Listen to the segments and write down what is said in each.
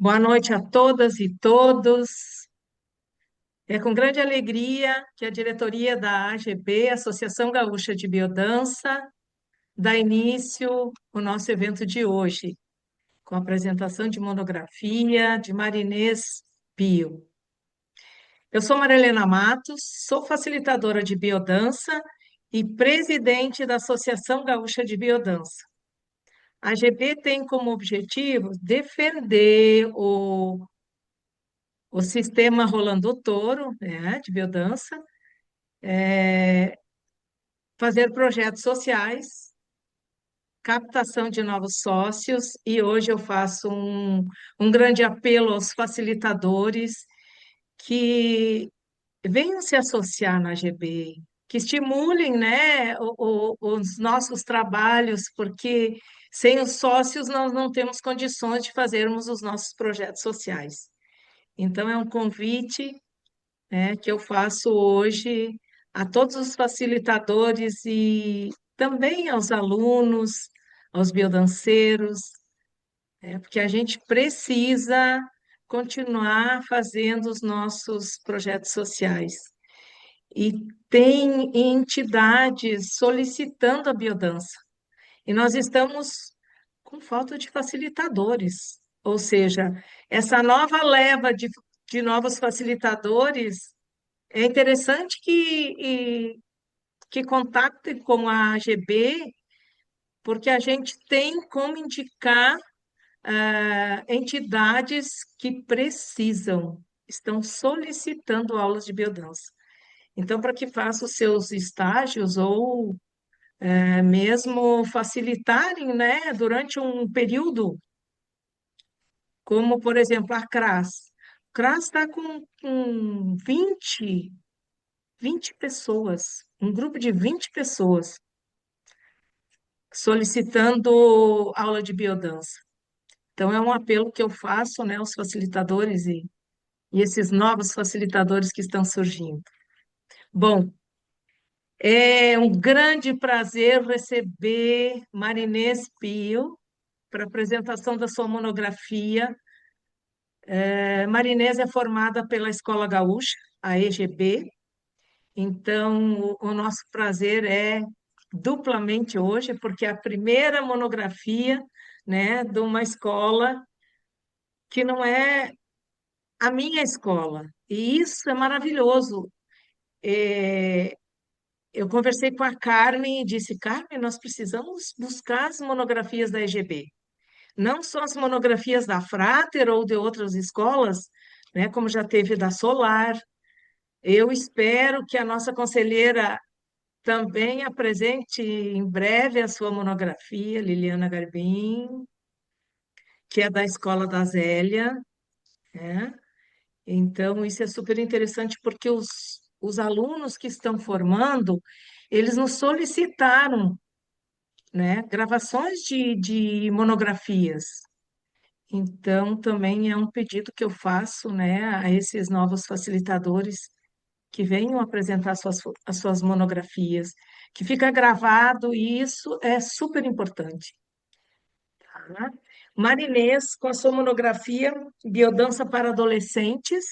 Boa noite a todas e todos. É com grande alegria que a diretoria da AGB, Associação Gaúcha de Biodança, dá início ao nosso evento de hoje, com a apresentação de monografia de Marinês Pio. Eu sou Marilena Matos, sou facilitadora de biodança e presidente da Associação Gaúcha de Biodança. A AGB tem como objetivo defender o sistema Rolando Toro, né, de biodança, fazer projetos sociais, captação de novos sócios, e hoje eu faço um grande apelo aos facilitadores que venham se associar na GB, que estimulem, né, os nossos trabalhos, porque sem os sócios nós não temos condições de fazermos os nossos projetos sociais. Então, é um convite, né, que eu faço hoje a todos os facilitadores e também aos alunos, aos biodanceiros, né, porque a gente precisa continuar fazendo os nossos projetos sociais. E tem entidades solicitando a biodança, e nós estamos com falta de facilitadores, ou seja, essa nova leva de novos facilitadores. É interessante que contacte com a AGB, porque a gente tem como indicar entidades que precisam, estão solicitando aulas de biodança. Então, para que faça os seus estágios ou mesmo facilitarem, né, durante um período, como, por exemplo, a CRAS. A CRAS está com 20 pessoas, um grupo de 20 pessoas solicitando aula de biodança. Então, é um apelo que eu faço, né, aos facilitadores e esses novos facilitadores que estão surgindo. Bom, é um grande prazer receber Marinês Pio para a apresentação da sua monografia. Marinês é formada pela Escola Gaúcha, a EGB. Então, o nosso prazer é duplamente hoje, porque é a primeira monografia, né, de uma escola que não é a minha escola. E isso é maravilhoso. É, eu conversei com a Carmen e disse, Carmen, nós precisamos buscar as monografias da EGB. Não só as monografias da Frater ou de outras escolas, né, como já teve da Solar. Eu espero que a nossa conselheira também apresente em breve a sua monografia, Liliana Garbim, que é da Escola da Zélia, né? Então, isso é super interessante porque os alunos que estão formando, eles nos solicitaram, né, gravações de monografias. Então, também é um pedido que eu faço, né, a esses novos facilitadores que venham apresentar as suas monografias, que fica gravado, e isso é super importante. Tá? Marinês, com a sua monografia Biodança para Adolescentes,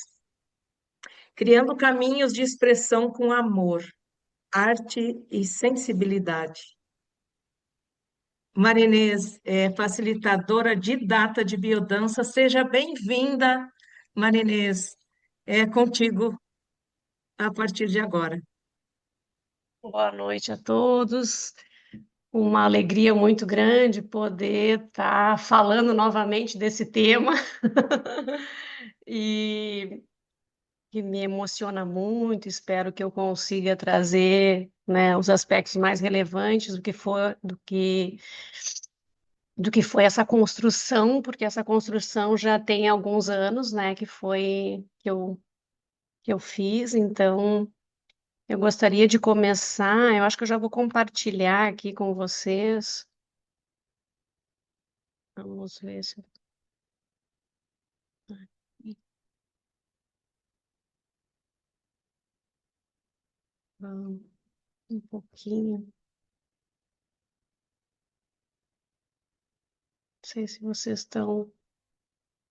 criando caminhos de expressão com amor, arte e sensibilidade. Marinês é facilitadora didata de biodança. Seja bem-vinda, Marinês. É contigo a partir de agora. Boa noite a todos. Uma alegria muito grande poder estar falando novamente desse tema e que me emociona muito. Espero que eu consiga trazer, né, os aspectos mais relevantes do que foi essa construção, porque essa construção já tem alguns anos, né, que eu fiz. Então eu gostaria de começar. Eu acho que eu já vou compartilhar aqui com vocês. Vamos ver se. Vamos um pouquinho. Não sei se vocês estão.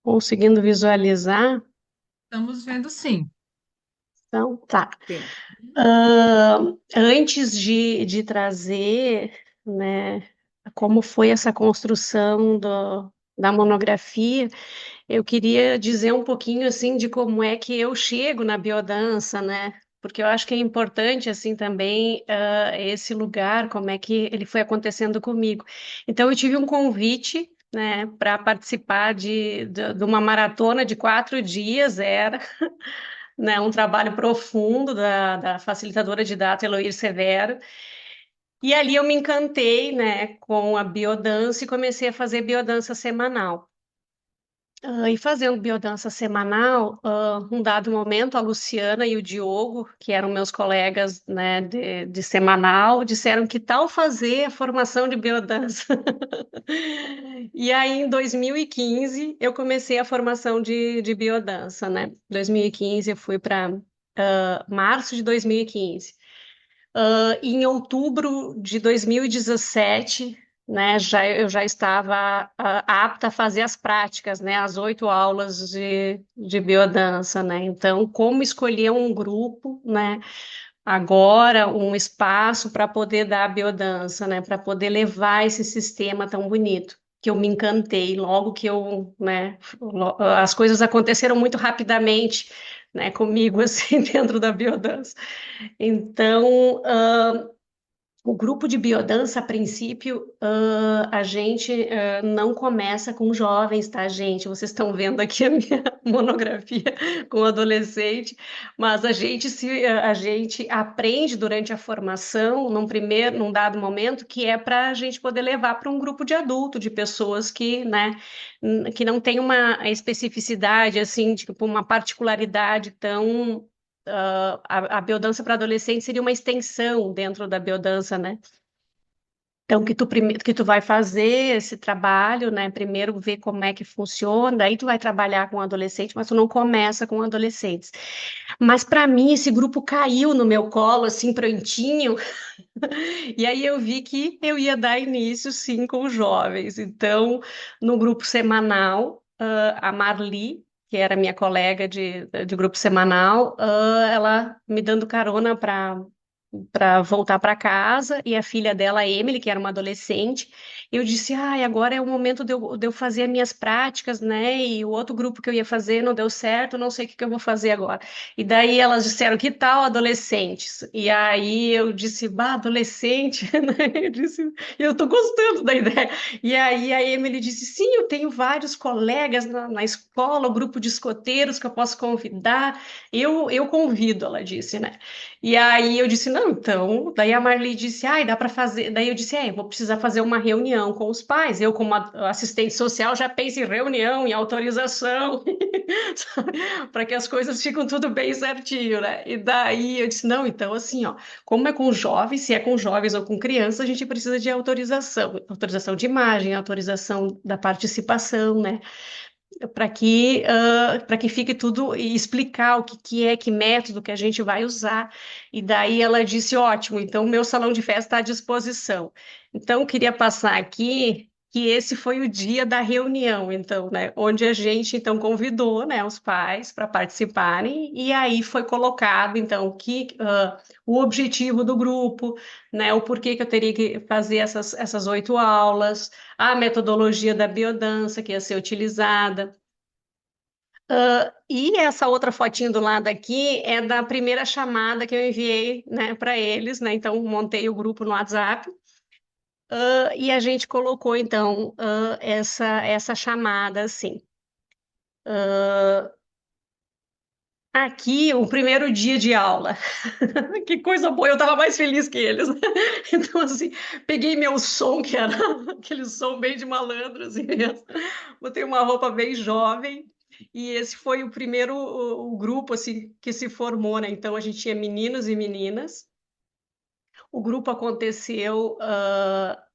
conseguindo visualizar? Estamos vendo sim. Então, tá. Sim. Antes de trazer, né, como foi essa construção da monografia, eu queria dizer um pouquinho assim de como é que eu chego na biodança, né? Porque eu acho que é importante assim também esse lugar, como é que ele foi acontecendo comigo. Então eu tive um convite, né, para participar de uma maratona de 4 dias, era, né, um trabalho profundo da facilitadora de data Eloir Severo. E ali eu me encantei, né, com a biodança e comecei a fazer biodança semanal. E fazendo biodança semanal, um dado momento, a Luciana e o Diogo, que eram meus colegas, né, de semanal, disseram que tal fazer a formação de biodança. E aí, em 2015, eu comecei a formação de biodança, né? 2015, eu fui para março de 2015. Em outubro de 2017, né, eu já estava apta a fazer as práticas, né, as 8 aulas de biodança, né? Então, como escolher um grupo, né, agora um espaço para poder dar a biodança, né, para poder levar esse sistema tão bonito. Que eu me encantei logo que eu, né, as coisas aconteceram muito rapidamente, né, comigo assim dentro da biodança. Então, o grupo de biodança, a princípio, a gente não começa com jovens, tá, gente? Vocês estão vendo aqui a minha monografia com adolescente, mas a gente aprende durante a formação, num dado momento, que é para a gente poder levar para um grupo de adulto, de pessoas que, né, que não tem uma especificidade, assim, tipo, uma particularidade tão a biodança para adolescente seria uma extensão dentro da biodança, né? Então, que tu vai fazer esse trabalho, né? Primeiro ver como é que funciona, aí tu vai trabalhar com adolescente, mas tu não começa com adolescentes. Mas para mim esse grupo caiu no meu colo assim prontinho, e aí eu vi que eu ia dar início sim com os jovens. Então, no grupo semanal, a Marli, que era minha colega de grupo semanal, ela me dando carona para voltar para casa, e a filha dela, a Emily, que era uma adolescente, eu disse, ai, agora é o momento de eu fazer as minhas práticas, né? E o outro grupo que eu ia fazer não deu certo, não sei o que que eu vou fazer agora. E daí elas disseram, que tal adolescentes? E aí eu disse, bah, adolescente, né? Eu disse, eu tô gostando da ideia. E aí a Emily disse, sim, eu tenho vários colegas na escola, o grupo de escoteiros que eu posso convidar. Eu convido, ela disse, né? E aí eu disse, não, então. Daí a Marli disse, ai, dá para fazer. Daí eu disse, eu vou precisar fazer uma reunião com os pais. Eu, como assistente social, já penso em reunião, em autorização, para que as coisas fiquem tudo bem certinho, né? E daí eu disse, não, então assim, ó, como é com jovens, se é com jovens ou com crianças, a gente precisa de autorização, autorização de imagem, autorização da participação, né? Para que fique tudo e explicar o que, que é, que método que a gente vai usar. E daí ela disse: ótimo, então o meu salão de festa está à disposição. Então, queria passar aqui que esse foi o dia da reunião, então, né, onde a gente então convidou, né, os pais para participarem, e aí foi colocado então o objetivo do grupo, né, o porquê que eu teria que fazer essas 8 aulas, a metodologia da biodança que ia ser utilizada. E essa outra fotinho do lado aqui é da primeira chamada que eu enviei, né, para eles, né? Então, montei o grupo no WhatsApp, e a gente colocou, então, essa chamada, assim. Aqui, o primeiro dia de aula. Que coisa boa, eu estava mais feliz que eles. Então, assim, peguei meu som, que era aquele som bem de malandro, assim mesmo. Botei uma roupa bem jovem, e esse foi o primeiro o grupo, assim, que se formou, né? Então, a gente tinha meninos e meninas. O grupo aconteceu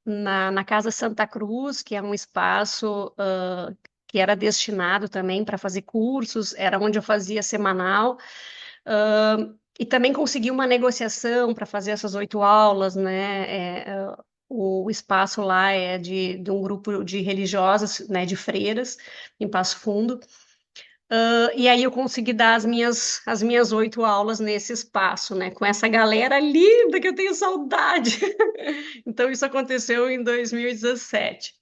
na Casa Santa Cruz, que é um espaço que era destinado também para fazer cursos, era onde eu fazia semanal. E também consegui uma negociação para fazer essas 8 aulas, né? O espaço lá é de um grupo de religiosas, né, de freiras, em Passo Fundo. E aí eu consegui dar as minhas 8 aulas nesse espaço, né, com essa galera linda que eu tenho saudade. Então, isso aconteceu em 2017.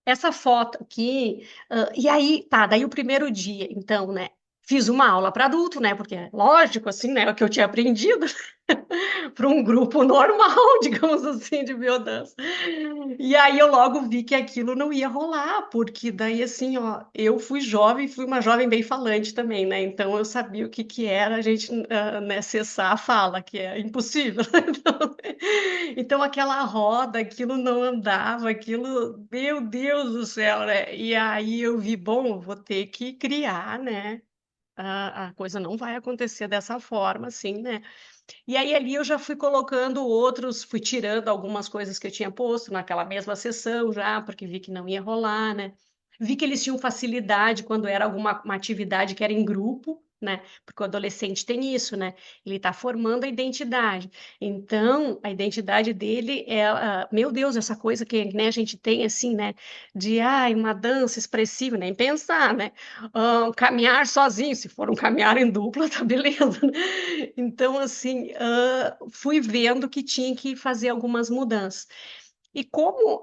Essa foto aqui, e aí, tá, daí o primeiro dia, então, né, fiz uma aula para adulto, né, porque é lógico, assim, né, o que eu tinha aprendido, para um grupo normal, digamos assim, de biodança. E aí eu logo vi que aquilo não ia rolar, porque daí assim, ó, eu fui jovem, fui uma jovem bem falante também, né? Então eu sabia o que que era a gente, né, cessar a fala, que é impossível. Então aquela roda, aquilo não andava, aquilo, meu Deus do céu, né? E aí eu vi, bom, eu vou ter que criar, né? A coisa não vai acontecer dessa forma, assim, né? E aí ali eu já fui colocando outros, fui tirando algumas coisas que eu tinha posto naquela mesma sessão já, porque vi que não ia rolar, né? Vi que eles tinham facilidade quando era alguma uma atividade que era em grupo, né? Porque o adolescente tem isso, né? Ele está formando a identidade. Então, a identidade dele é, meu Deus, essa coisa que, né, a gente tem assim, né? De, ai, uma dança expressiva, nem pensar, né? Caminhar sozinho, se for um caminhar em dupla, tá beleza, né? Então, assim, fui vendo que tinha que fazer algumas mudanças. E como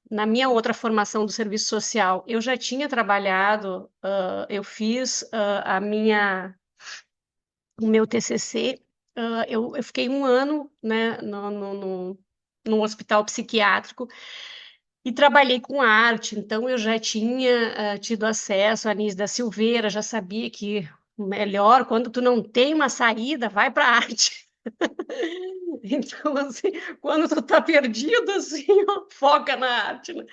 na minha outra formação do serviço social, eu já tinha trabalhado, eu fiz o meu TCC, eu fiquei um ano, né, no hospital psiquiátrico e trabalhei com arte, então eu já tinha tido acesso a Anis da Silveira, já sabia que o melhor, quando tu não tem uma saída, vai para a arte. Então, assim, quando tu tá perdido, assim, ó, foca na arte, né?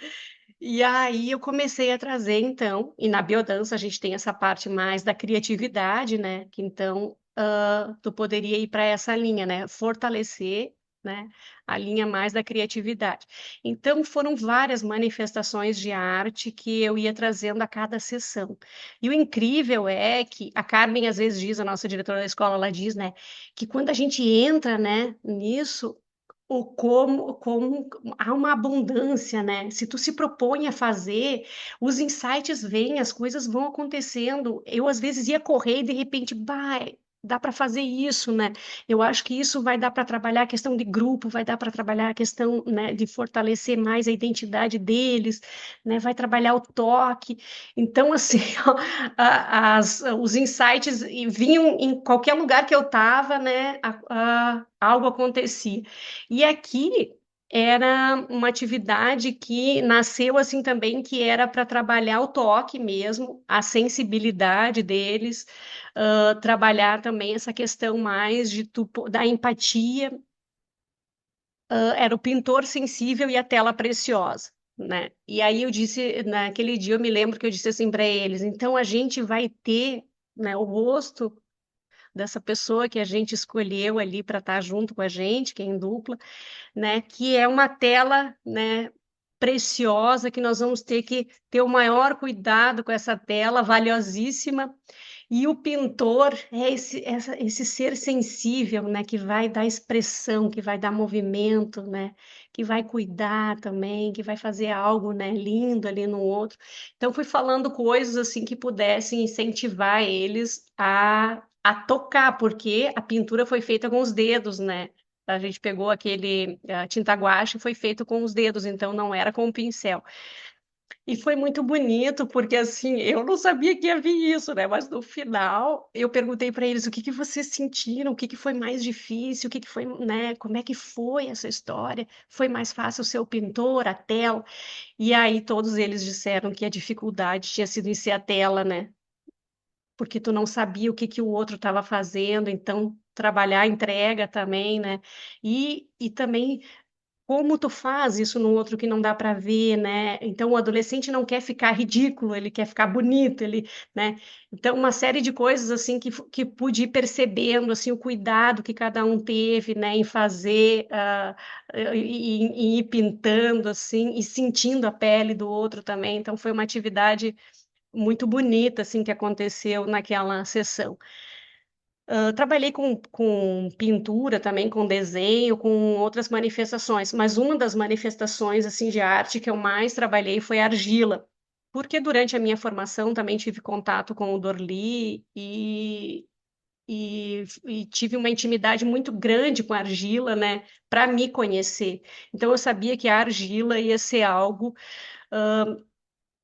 E aí eu comecei a trazer, então, e na biodança a gente tem essa parte mais da criatividade, né? Que então tu poderia ir para essa linha, né? Fortalecer, né? A linha mais da criatividade. Então foram várias manifestações de arte que eu ia trazendo a cada sessão. E o incrível é que a Carmen às vezes diz, a nossa diretora da escola, ela diz, né? Que quando a gente entra, né, nisso o como há uma abundância, né? Se tu se propõe a fazer, os insights vêm, as coisas vão acontecendo. Eu às vezes ia correr e de repente, bah, dá para fazer isso, né? Eu acho que isso vai dar para trabalhar a questão de grupo, vai dar para trabalhar a questão, né, de fortalecer mais a identidade deles, né? Vai trabalhar o toque. Então, assim, ó, os insights vinham em qualquer lugar que eu estava, né? Algo acontecia. E aqui era uma atividade que nasceu assim também, que era para trabalhar o toque mesmo, a sensibilidade deles, trabalhar também essa questão mais da empatia, era o pintor sensível e a tela preciosa. Né? E aí eu disse, naquele dia eu me lembro que eu disse assim para eles, então a gente vai ter, né, o rosto dessa pessoa que a gente escolheu ali para estar junto com a gente, que é em dupla, né, que é uma tela, né, preciosa, que nós vamos ter que ter o maior cuidado com essa tela valiosíssima. E o pintor é esse ser sensível, né, que vai dar expressão, que vai dar movimento, né, que vai cuidar também, que vai fazer algo, né, lindo ali no outro. Então, fui falando coisas assim que pudessem incentivar eles a tocar, porque a pintura foi feita com os dedos, né? A gente pegou aquele tinta guache e foi feito com os dedos, então não era com o pincel. E foi muito bonito, porque assim, eu não sabia que ia vir isso, né? Mas no final, eu perguntei para eles o que que vocês sentiram, o que que foi mais difícil, o que que foi, né? Como é que foi essa história? Foi mais fácil ser o pintor, a tela? E aí todos eles disseram que a dificuldade tinha sido em ser a tela, né? Porque tu não sabia o que que o outro estava fazendo, então trabalhar a entrega também, né? E também como tu faz isso no outro que não dá para ver, né? Então o adolescente não quer ficar ridículo, ele quer ficar bonito, ele, né? Então uma série de coisas assim que pude ir percebendo assim o cuidado que cada um teve, né, em fazer e ir pintando assim e sentindo a pele do outro também. Então foi uma atividade muito bonita assim que aconteceu naquela sessão. Trabalhei com pintura também, com desenho, com outras manifestações, mas uma das manifestações assim de arte que eu mais trabalhei foi a argila, porque durante a minha formação também tive contato com o Dorli e tive uma intimidade muito grande com a argila, né, para me conhecer. Então eu sabia que a argila ia ser algo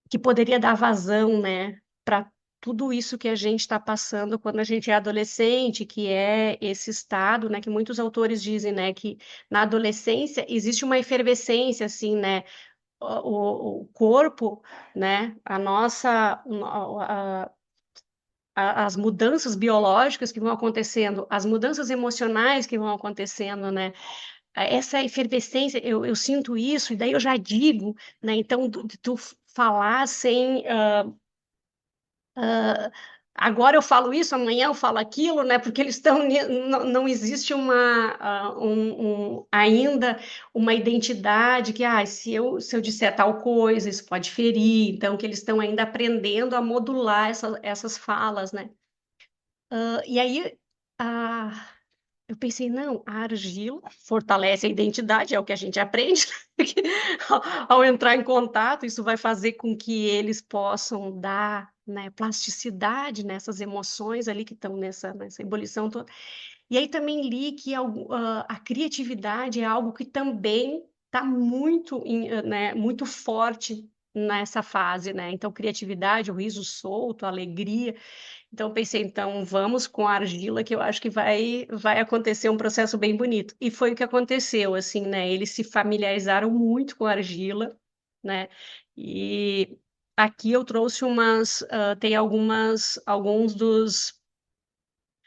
que poderia dar vazão, né, para tudo isso que a gente está passando quando a gente é adolescente, que é esse estado, né, que muitos autores dizem, né, que na adolescência existe uma efervescência, assim, né, o corpo, né, as mudanças biológicas que vão acontecendo, as mudanças emocionais que vão acontecendo, né, essa efervescência, eu sinto isso, e daí eu já digo, né, então, tu falar sem agora eu falo isso, amanhã eu falo aquilo, né? Porque eles estão não existe ainda uma identidade que se eu disser tal coisa, isso pode ferir, então que eles estão ainda aprendendo a modular essas falas, né? E aí ah, eu pensei, não, a argila fortalece a identidade, é o que a gente aprende, né? Porque ao entrar em contato, isso vai fazer com que eles possam dar, né, plasticidade nessas emoções ali que estão nessa ebulição toda. E aí também li que a criatividade é algo que também está muito, né, muito forte nessa fase, né? Então, criatividade, o riso solto, a alegria. Então pensei, então vamos com a argila que eu acho que vai acontecer um processo bem bonito. E foi o que aconteceu, assim, né? Eles se familiarizaram muito com a argila, né? E aqui eu trouxe tem alguns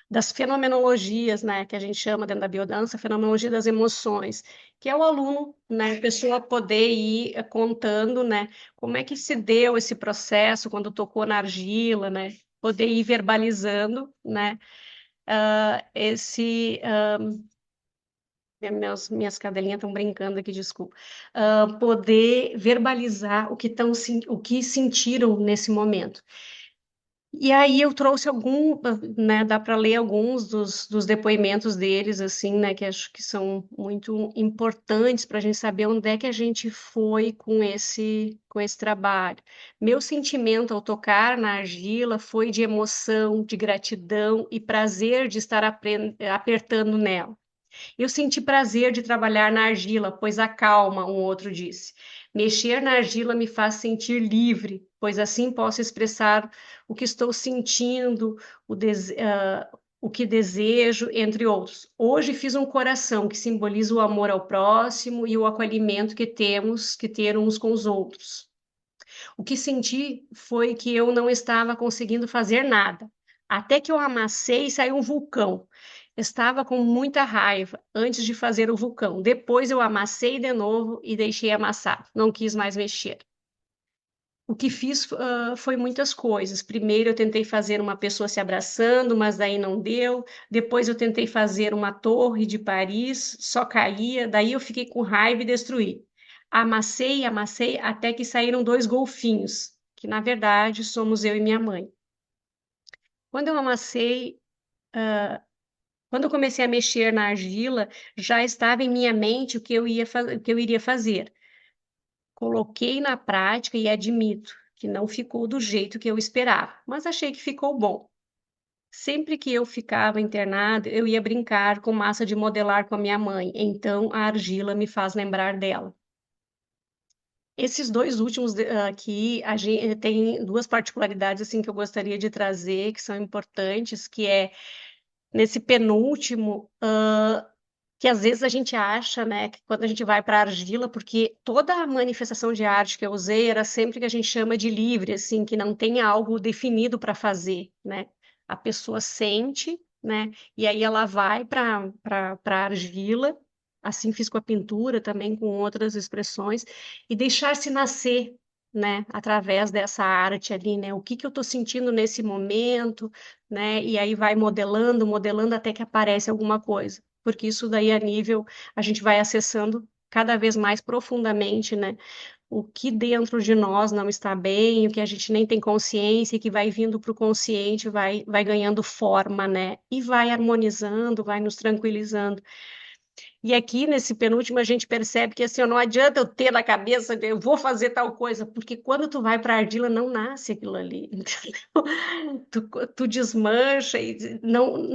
das fenomenologias, né, que a gente chama dentro da biodança, fenomenologia das emoções, que é o aluno, né, a pessoa poder ir contando, né, como é que se deu esse processo quando tocou na argila, né, poder ir verbalizando, né, esse minhas cadelinhas estão brincando aqui, desculpa. Poder verbalizar o que sentiram nesse momento. E aí eu trouxe né, dá para ler alguns dos depoimentos deles, assim, né, que acho que são muito importantes para a gente saber onde é que a gente foi com esse trabalho. Meu sentimento ao tocar na argila foi de emoção, de gratidão e prazer de estar apertando nela. Eu senti prazer de trabalhar na argila, pois acalma, um outro disse. Mexer na argila me faz sentir livre, pois assim posso expressar o que estou sentindo, o que desejo, entre outros. Hoje fiz um coração que simboliza o amor ao próximo e o acolhimento que temos que ter uns com os outros. O que senti foi que eu não estava conseguindo fazer nada. Até que eu amassei e saiu um vulcão. Estava com muita raiva antes de fazer o vulcão. Depois eu amassei de novo e deixei amassar. Não quis mais mexer. O que fiz foi muitas coisas. Primeiro eu tentei fazer uma pessoa se abraçando, mas daí não deu. Depois eu tentei fazer uma torre de Paris, só caía. Daí eu fiquei com raiva e destruí. Amassei, amassei, até que saíram dois golfinhos, que na verdade somos eu e minha mãe. Quando eu amassei, quando eu comecei a mexer na argila, já estava em minha mente o que eu iria fazer. Coloquei na prática e admito que não ficou do jeito que eu esperava, mas achei que ficou bom. Sempre que eu ficava internada, eu ia brincar com massa de modelar com a minha mãe, então a argila me faz lembrar dela. Esses dois últimos aqui, a gente tem duas particularidades assim que eu gostaria de trazer, que são importantes, que é nesse penúltimo, que às vezes a gente acha, né, que quando a gente vai para a argila, porque toda a manifestação de arte que eu usei era sempre que a gente chama de livre, assim, que não tem algo definido para fazer, né? A pessoa sente, né, e aí ela vai para a argila, assim fiz com a pintura, também com outras expressões, e deixar-se nascer, né, através dessa arte ali, né? O que que eu estou sentindo nesse momento, né? E aí vai modelando, modelando até que aparece alguma coisa, porque isso daí a gente vai acessando cada vez mais profundamente, né, o que dentro de nós não está bem, o que a gente nem tem consciência, e que vai vindo para o consciente, vai ganhando forma, né? E vai harmonizando, vai nos tranquilizando. E aqui, nesse penúltimo, a gente percebe que assim, ó, não adianta eu ter na cabeça, eu vou fazer tal coisa, porque quando tu vai para a argila, não nasce aquilo ali, entendeu? Tu desmancha e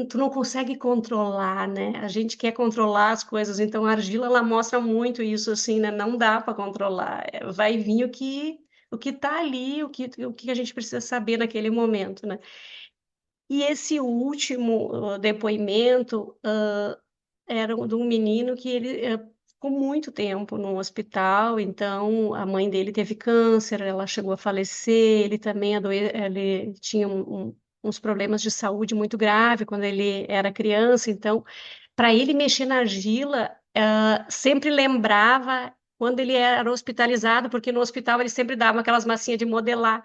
tu não consegue controlar, né? A gente quer controlar as coisas, então a argila, ela mostra muito isso, assim, né? Não dá para controlar, vai vir o que tá ali, o que a gente precisa saber naquele momento, né? E esse último depoimento, era de um menino que ele ficou muito tempo no hospital, então a mãe dele teve câncer, ela chegou a falecer, ele também ele tinha uns problemas de saúde muito grave quando ele era criança, então para ele mexer na argila, sempre lembrava quando ele era hospitalizado, porque no hospital ele sempre dava aquelas massinhas de modelar.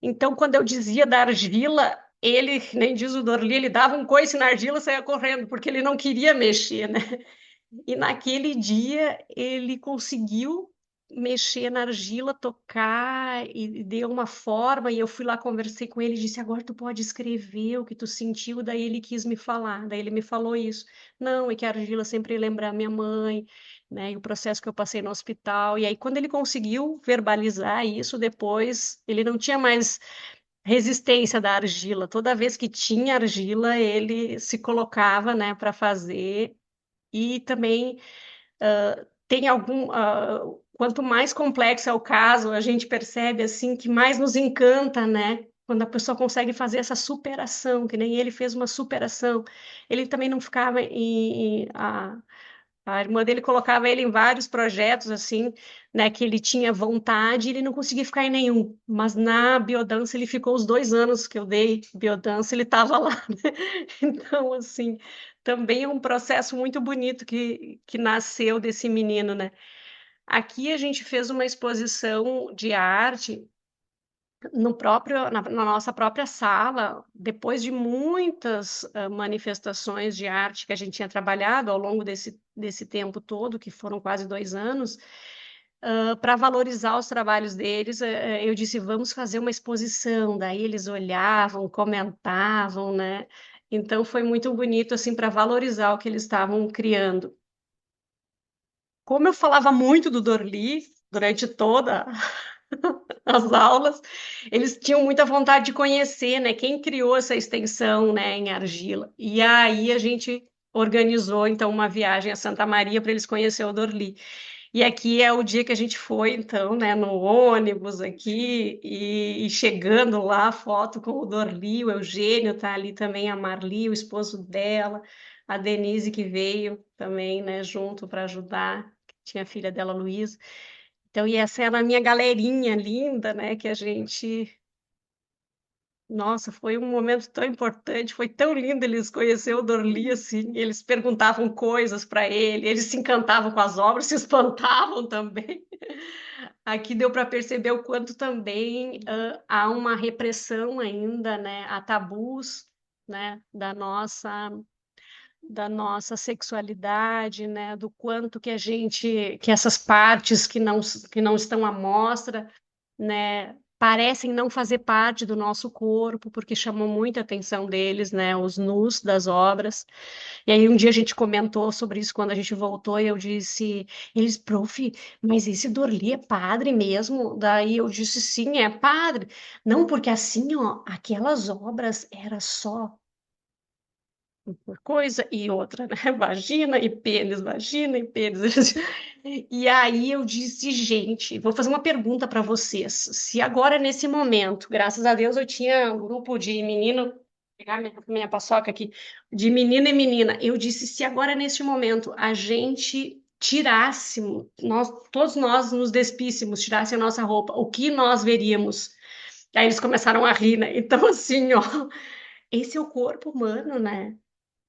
Então, quando eu dizia da argila, ele, nem diz o Dorli, ele dava um coice na argila e saía correndo, porque ele não queria mexer, né? E naquele dia ele conseguiu mexer na argila, tocar e deu uma forma. E eu fui lá, conversei com ele e disse: Agora tu pode escrever o que tu sentiu. Daí ele quis me falar, daí ele me falou isso. Não, é que a argila sempre lembra a minha mãe, né? E o processo que eu passei no hospital. E aí, quando ele conseguiu verbalizar isso, depois ele não tinha mais resistência da argila. Toda vez que tinha argila, ele se colocava, né, para fazer. E também tem quanto mais complexo é o caso, a gente percebe assim que mais nos encanta, né? Quando a pessoa consegue fazer essa superação, que nem ele fez uma superação. Ele também não ficava a irmã dele colocava ele em vários projetos, assim, né, que ele tinha vontade e ele não conseguia ficar em nenhum. Mas na biodança ele ficou os 2 anos que eu dei biodança, ele estava lá, né? Então, assim, também é um processo muito bonito que nasceu desse menino, né? Aqui a gente fez uma exposição de arte na nossa própria sala, depois de muitas manifestações de arte que a gente tinha trabalhado ao longo desse tempo todo, que foram quase 2 anos, para valorizar os trabalhos deles, eu disse, vamos fazer uma exposição. Daí eles olhavam, comentavam, né? Então foi muito bonito assim para valorizar o que eles estavam criando. Como eu falava muito do Dorli durante toda as aulas, eles tinham muita vontade de conhecer, né, quem criou essa extensão, né, em argila. E aí a gente organizou então uma viagem a Santa Maria para eles conhecer o Dorli. E aqui é o dia que a gente foi, então, né, no ônibus aqui e chegando lá, a foto com o Dorli, o Eugênio tá ali também, a Marli, o esposo dela, a Denise que veio também, né, junto para ajudar, tinha a filha dela, Luísa. Então, e essa era a minha galerinha linda, né, que a gente... Nossa, foi um momento tão importante, foi tão lindo eles conhecer o Dorli, assim, eles perguntavam coisas para ele, eles se encantavam com as obras, se espantavam também. Aqui deu para perceber o quanto também há uma repressão ainda, né, há tabus, né, da nossa sexualidade, né, do quanto que a gente, que essas partes que não estão à mostra, né, parecem não fazer parte do nosso corpo, porque chamou muita atenção deles, né, os nus das obras. E aí um dia a gente comentou sobre isso quando a gente voltou e eu disse, eles, prof, mas esse Dorli é padre mesmo? Daí eu disse, sim, é padre. Não, porque assim, ó, aquelas obras era só por coisa e outra, né? Vagina e pênis. E aí eu disse, gente, vou fazer uma pergunta para vocês. Se agora, nesse momento, graças a Deus, eu tinha um grupo de menino, vou pegar minha paçoca aqui, de menino e menina. Eu disse, se agora, neste momento, a gente tirássemos, todos nós nos despíssemos, tirasse a nossa roupa, o que nós veríamos? Aí eles começaram a rir, né? Então, assim, ó, esse é o corpo humano, né?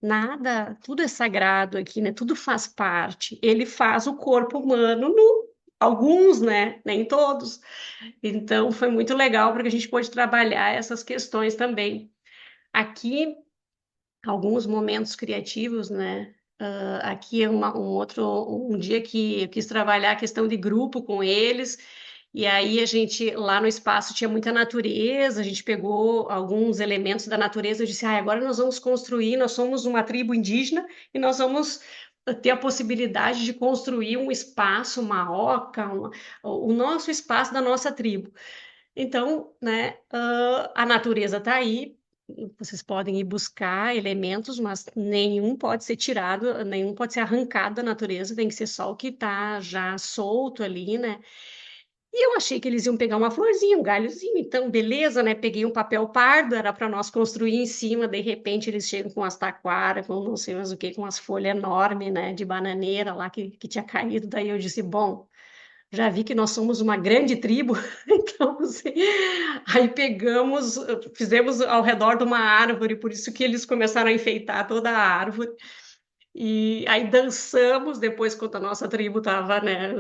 Nada, tudo é sagrado aqui, né? Tudo faz parte. Ele faz o corpo humano, alguns, né? Nem todos. Então, foi muito legal porque a gente pôde trabalhar essas questões também. Aqui, alguns momentos criativos, né? Aqui é um dia que eu quis trabalhar a questão de grupo com eles, e aí a gente, lá no espaço, tinha muita natureza, a gente pegou alguns elementos da natureza, eu disse, agora nós vamos construir, nós somos uma tribo indígena, e nós vamos ter a possibilidade de construir um espaço, uma oca, o nosso espaço da nossa tribo. Então, né, a natureza está aí, vocês podem ir buscar elementos, mas nenhum pode ser tirado, nenhum pode ser arrancado da natureza, tem que ser só o que está já solto ali, né? E eu achei que eles iam pegar uma florzinha, um galhozinho, então beleza, né? Peguei um papel pardo, era para nós construir em cima, de repente eles chegam com as taquaras, com não sei mais o que, com as folhas enormes, né? De bananeira lá que tinha caído, daí eu disse, bom. Já vi que nós somos uma grande tribo, então assim, aí pegamos, fizemos ao redor de uma árvore, por isso que eles começaram a enfeitar toda a árvore. E aí dançamos depois, quando a nossa tribo estava, né?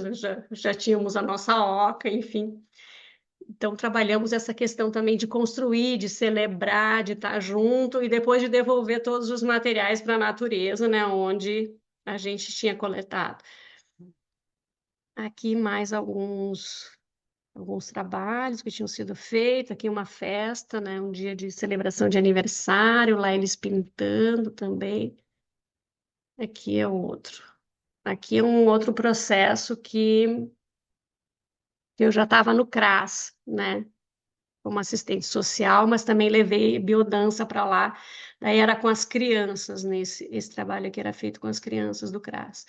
Já tínhamos a nossa oca, enfim. Então trabalhamos essa questão também de construir, de celebrar, de estar junto e depois de devolver todos os materiais para a natureza, né? Onde a gente tinha coletado. Aqui mais alguns trabalhos que tinham sido feitos, aqui uma festa, né, um dia de celebração de aniversário, lá eles pintando também. Aqui é outro. Aqui é um outro processo que eu já estava no CRAS, né, como assistente social, mas também levei biodança para lá. Daí era com as crianças, esse trabalho aqui era feito com as crianças do CRAS.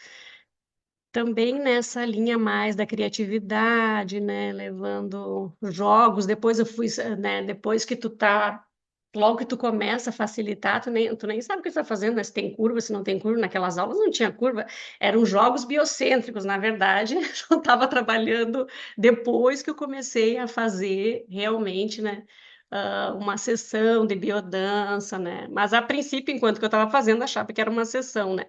Também nessa linha mais da criatividade, né, levando jogos, depois eu fui, né, depois que tu tá, logo que tu começa a facilitar, tu nem sabe o que tu tá fazendo, né, se tem curva, se não tem curva, naquelas aulas não tinha curva, eram jogos biocêntricos, na verdade, eu estava trabalhando depois que eu comecei a fazer realmente, né, uma sessão de biodança, né, mas a princípio, enquanto que eu estava fazendo, achava que era uma sessão, né,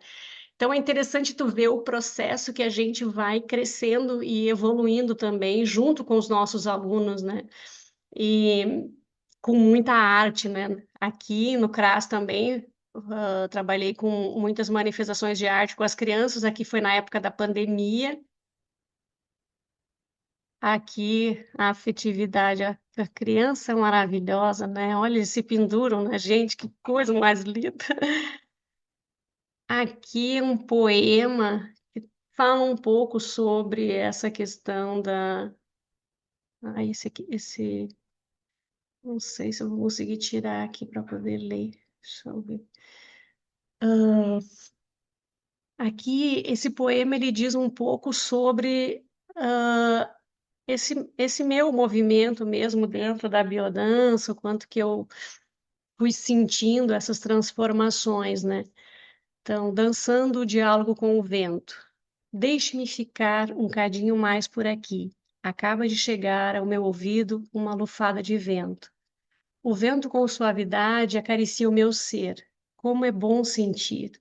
então é interessante tu ver o processo que a gente vai crescendo e evoluindo também junto com os nossos alunos, né? E com muita arte, né? Aqui no CRAS também trabalhei com muitas manifestações de arte com as crianças. Aqui foi na época da pandemia. Aqui a afetividade, a criança é maravilhosa, né? Olha, eles se penduram na gente, que coisa mais linda. Aqui um poema que fala um pouco sobre essa questão da. Esse aqui, não sei se eu vou conseguir tirar aqui para poder ler. Deixa eu ver. Aqui, esse poema ele diz um pouco sobre esse meu movimento mesmo dentro da biodança, o quanto que eu fui sentindo essas transformações, né? Então, dançando o diálogo com o vento. Deixe-me ficar um cadinho mais por aqui. Acaba de chegar ao meu ouvido uma lufada de vento. O vento com suavidade acaricia o meu ser. Como é bom sentir.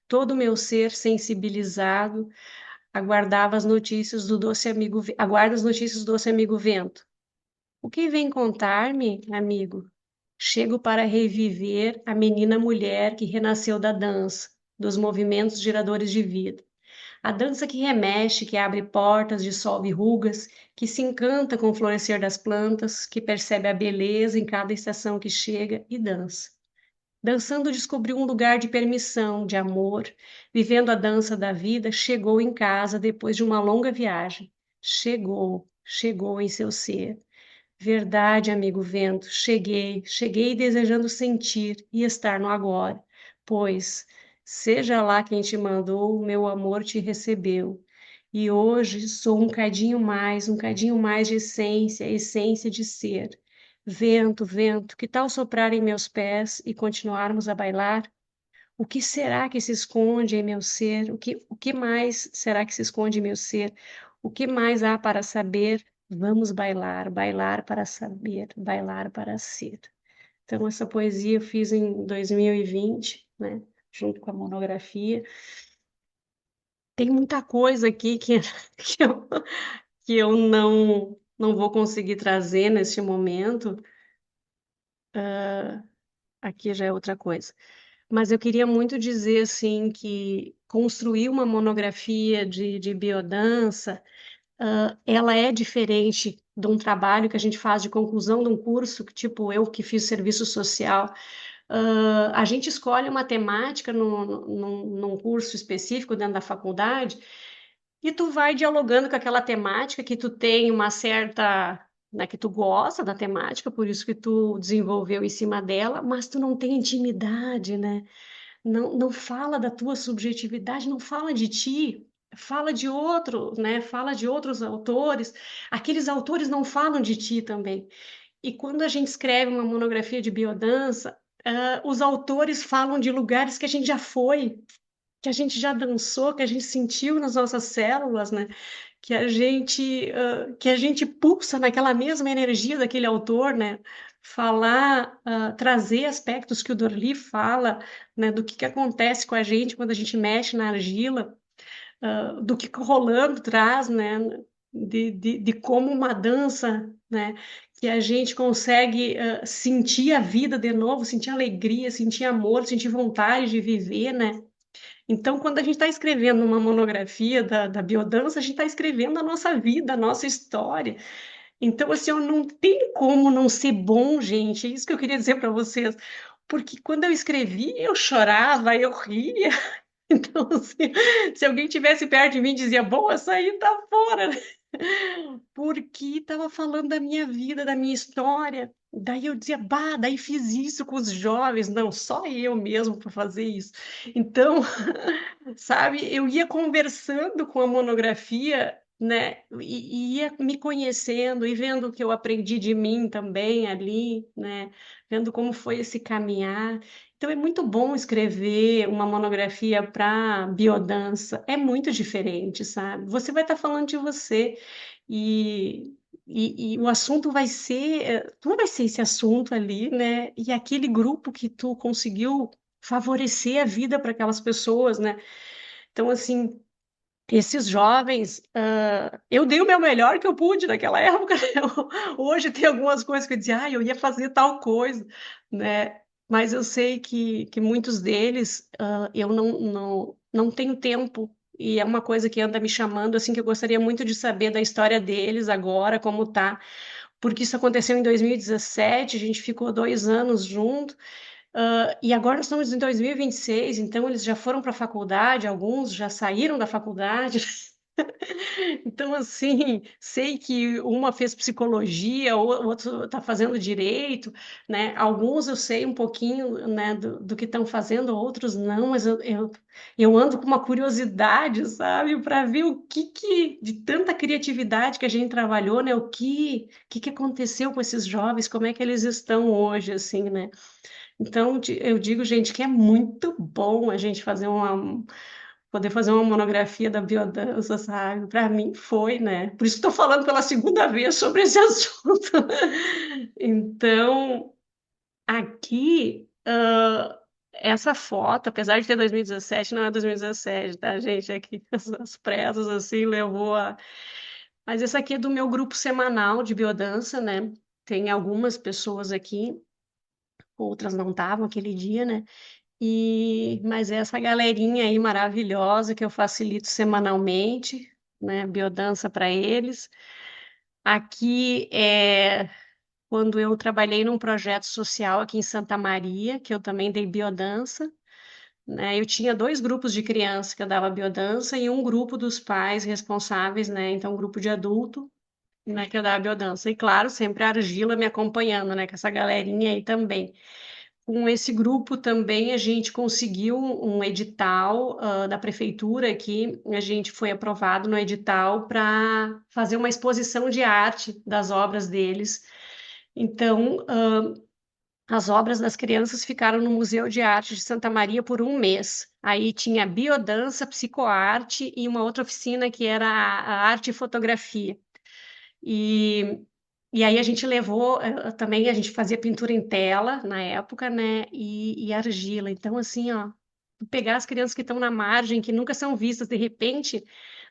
Todo o meu ser sensibilizado aguarda as notícias do doce amigo vento. O que vem contar-me, amigo? Chego para reviver a menina mulher que renasceu da dança, dos movimentos geradores de vida. A dança que remexe, que abre portas, dissolve rugas, que se encanta com o florescer das plantas, que percebe a beleza em cada estação que chega e dança. Dançando descobriu um lugar de permissão, de amor, vivendo a dança da vida, chegou em casa depois de uma longa viagem. Chegou em seu ser. Verdade, amigo vento, cheguei desejando sentir e estar no agora, pois, seja lá quem te mandou, meu amor te recebeu. E hoje sou um cadinho mais de essência, essência de ser. Vento, vento, que tal soprar em meus pés e continuarmos a bailar? O que será que se esconde em meu ser? O que mais será que se esconde em meu ser? O que mais há para saber? Vamos bailar, bailar para saber, bailar para ser. Então, essa poesia eu fiz em 2020, né? Junto com a monografia. Tem muita coisa aqui que eu, que eu não vou conseguir trazer neste momento. Aqui já é outra coisa. mas eu queria muito dizer assim que construir uma monografia de biodança, ela é diferente de um trabalho que a gente faz de conclusão de um curso, que, tipo eu que fiz serviço social. A gente escolhe uma temática num curso específico dentro da faculdade e tu vai dialogando com aquela temática que tu tem uma certa, né, que tu gosta da temática, por isso que tu desenvolveu em cima dela, mas tu não tem intimidade, né? Não fala da tua subjetividade, não fala de ti, fala de outro, né? Fala de outros autores. Aqueles autores não falam de ti também. E quando a gente escreve uma monografia de biodança, os autores falam de lugares que a gente já foi, que a gente já dançou, que a gente sentiu nas nossas células, né? Que a gente pulsa naquela mesma energia daquele autor, né? Falar, trazer aspectos que o Dorli fala, né? Do que acontece com a gente quando a gente mexe na argila, do que o Rolando traz, né? De como uma dança, né? Que a gente consegue sentir a vida de novo, sentir alegria, sentir amor, sentir vontade de viver, né? Então, quando a gente está escrevendo uma monografia da biodança, a gente está escrevendo a nossa vida, a nossa história. Então, assim, eu não tem como não ser bom, gente. É isso que eu queria dizer para vocês. Porque quando eu escrevi, eu chorava, eu ria. Então, assim, se alguém tivesse perto de mim, dizia, bom, essa aí tá fora, né? Porque estava falando da minha vida, da minha história. Daí eu dizia, bah, daí fiz isso com os jovens. Não, só eu mesmo para fazer isso. Então, sabe, eu ia conversando com a monografia, né, e ia me conhecendo e vendo o que eu aprendi de mim também ali, né, vendo como foi esse caminhar. Então é muito bom escrever uma monografia para biodança, é muito diferente, sabe? Você vai estar falando de você e, e o assunto vai ser, tu vai ser esse assunto ali, né? E aquele grupo que tu conseguiu favorecer a vida para aquelas pessoas, né? Então, assim, esses jovens, eu dei o meu melhor que eu pude naquela época. Hoje tem algumas coisas que eu dizia, eu ia fazer tal coisa, né? Mas eu sei que muitos deles, eu não tenho tempo. E é uma coisa que anda me chamando, assim, que eu gostaria muito de saber da história deles agora, como tá. Porque isso aconteceu em 2017, a gente ficou 2 anos junto. E agora nós estamos em 2026, então eles já foram para a faculdade, alguns já saíram da faculdade. Então, assim, sei que uma fez psicologia, o outro está fazendo direito, né? Alguns eu sei um pouquinho, né, do que estão fazendo, outros não, mas eu ando com uma curiosidade, sabe, para ver o que, de tanta criatividade que a gente trabalhou, né? O que aconteceu com esses jovens, como é que eles estão hoje, assim, né? Então, eu digo, gente, que é muito bom a gente poder fazer uma monografia da biodança, sabe? Para mim foi, né? Por isso estou falando pela segunda vez sobre esse assunto. Então, aqui, essa foto, apesar de ter 2017, não é 2017, tá, gente? Aqui, as pressas, assim, levou a... Mas essa aqui é do meu grupo semanal de biodança, né? Tem algumas pessoas aqui, outras não estavam aquele dia, né? Mas essa galerinha aí maravilhosa que eu facilito semanalmente, né, biodança para eles. Aqui é quando eu trabalhei num projeto social aqui em Santa Maria, que eu também dei biodança, né? Eu tinha 2 grupos de crianças que eu dava biodança e um grupo dos pais responsáveis, né? Então, um grupo de adulto, né, que eu dava biodança. E claro, sempre a argila me acompanhando, né, com essa galerinha aí também. Com esse grupo também a gente conseguiu um edital, da prefeitura aqui, a gente foi aprovado no edital para fazer uma exposição de arte das obras deles. Então, as obras das crianças ficaram no Museu de Arte de Santa Maria por um mês. Aí tinha biodança, psicoarte e uma outra oficina que era a arte e fotografia. E e aí a gente levou, também a gente fazia pintura em tela na época, né? E argila. Então, assim, ó, pegar as crianças que estão na margem, que nunca são vistas, de repente,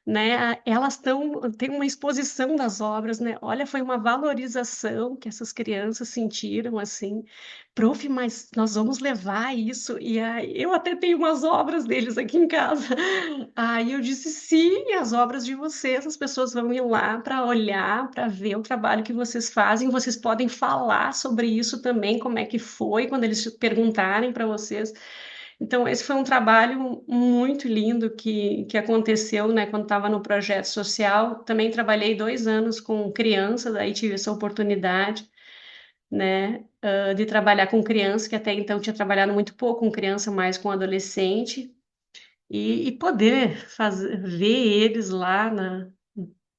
né? Elas têm uma exposição das obras, né? Olha, foi uma valorização que essas crianças sentiram assim, prof, mas nós vamos levar isso. E aí, eu até tenho umas obras deles aqui em casa. Aí eu disse, sim, as obras de vocês, as pessoas vão ir lá para olhar, para ver o trabalho que vocês fazem, vocês podem falar sobre isso também, como é que foi, quando eles perguntarem para vocês. Então, esse foi um trabalho muito lindo que aconteceu, né, quando estava no projeto social. Também trabalhei 2 anos com crianças, aí tive essa oportunidade, né, de trabalhar com criança, que até então tinha trabalhado muito pouco com criança, mais com adolescente, e poder ver eles lá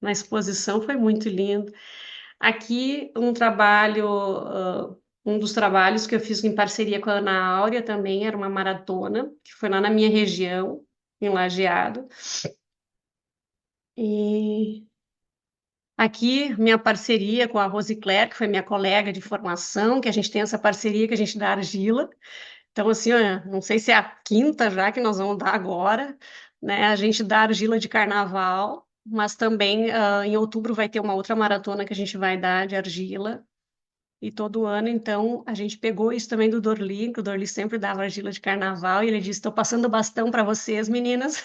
na exposição foi muito lindo. Aqui, um dos trabalhos que eu fiz em parceria com a Ana Áurea também era uma maratona, que foi lá na minha região, em Lajeado. E aqui, minha parceria com a Rosicler, que foi minha colega de formação, que a gente tem essa parceria que a gente dá argila. Então, assim, ó, não sei se é a quinta já que nós vamos dar agora, né? A gente dá argila de carnaval, mas também em outubro vai ter uma outra maratona que a gente vai dar de argila. E todo ano, então, a gente pegou isso também do Dorli, que o Dorli sempre dava argila de carnaval, e ele disse: estou passando o bastão para vocês, meninas.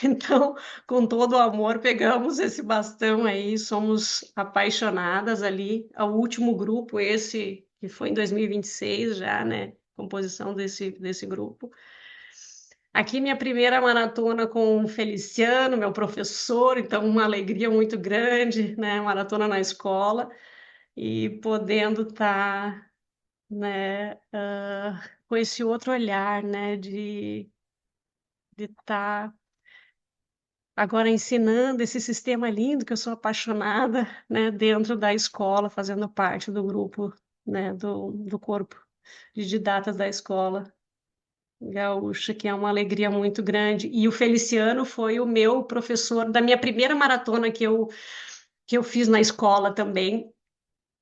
Então, com todo o amor, pegamos esse bastão aí, somos apaixonadas ali. O último grupo, esse, que foi em 2026 já, né? Composição desse grupo. Aqui, minha primeira maratona com o Feliciano, meu professor, então, uma alegria muito grande, né? Maratona na escola e podendo estar, né, com esse outro olhar, né, de estar agora ensinando esse sistema lindo que eu sou apaixonada, né, dentro da escola, fazendo parte do grupo, né, do corpo de didatas da escola gaúcha, que é uma alegria muito grande. E o Feliciano foi o meu professor da minha primeira maratona que eu fiz na escola também.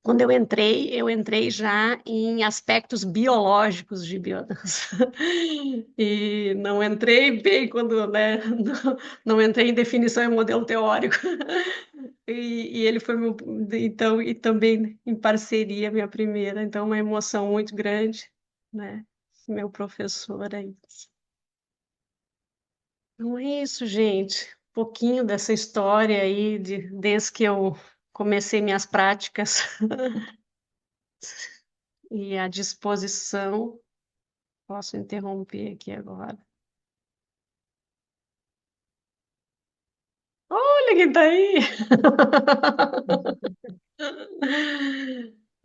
Quando eu entrei já em aspectos biológicos de biodança. E não entrei bem quando, né, não entrei em definição e modelo teórico. E ele foi meu, então, e também em parceria, minha primeira. Então, uma emoção muito grande, né? Meu professor aí. Então é isso, gente. Um pouquinho dessa história aí, desde que eu comecei minhas práticas e à disposição. Posso interromper aqui agora. Olha quem tá aí!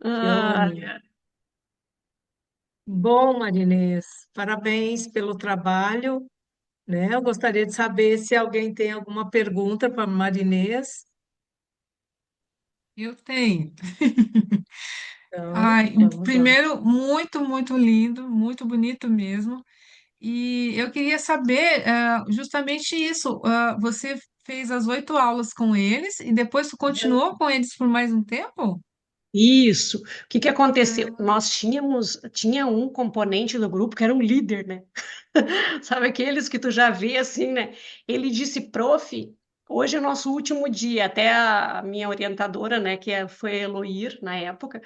Que Ai, honra. Bom, Marinês, parabéns pelo trabalho, né? Eu gostaria de saber se alguém tem alguma pergunta para Marinês. Eu tenho. Então, Ai, vamos lá. primeiro, muito, muito lindo, muito bonito mesmo. E eu queria saber, justamente isso. Você fez as 8 aulas com eles e depois tu continuou com eles por mais um tempo? isso. O que que aconteceu? Ah, Nós tinha um componente do grupo que era um líder, né? Sabe aqueles que tu já vê assim, né? Ele disse, prof, hoje é nosso último dia. Até a minha orientadora, né, foi a Eloir na época.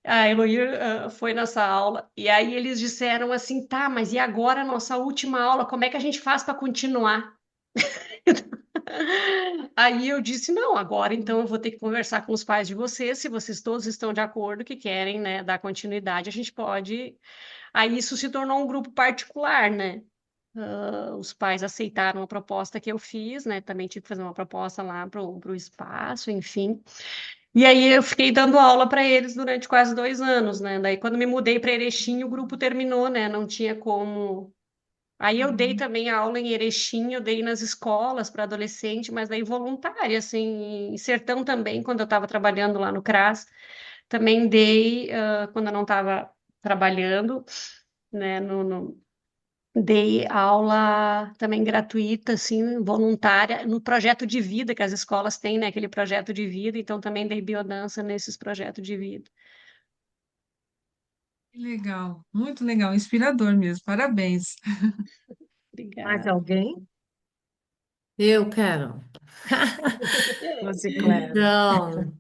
A Eloir foi nessa aula. E aí eles disseram assim, tá, mas e agora a nossa última aula? Como é que a gente faz para continuar? Aí eu disse, não, agora então eu vou ter que conversar com os pais de vocês, se vocês todos estão de acordo que querem, né, dar continuidade, a gente pode. Aí isso se tornou um grupo particular, né? Os pais aceitaram a proposta que eu fiz, né? Também tive que fazer uma proposta lá pro espaço, enfim. E aí eu fiquei dando aula para eles durante quase 2 anos, né? Daí quando me mudei para Erechim, o grupo terminou, né? Não tinha como. Aí eu dei uhum. também aula em Erechim, eu dei nas escolas para adolescente, mas daí voluntária, assim, em Sertão também, quando eu estava trabalhando lá no CRAS, também dei, quando eu não estava trabalhando, né, dei aula também gratuita, assim, voluntária, no projeto de vida que as escolas têm, né, aquele projeto de vida, então também dei biodança nesses projetos de vida. Que legal, muito legal, inspirador mesmo. Parabéns. Mais Obrigada. alguém? Eu quero. Bicicleta. Então,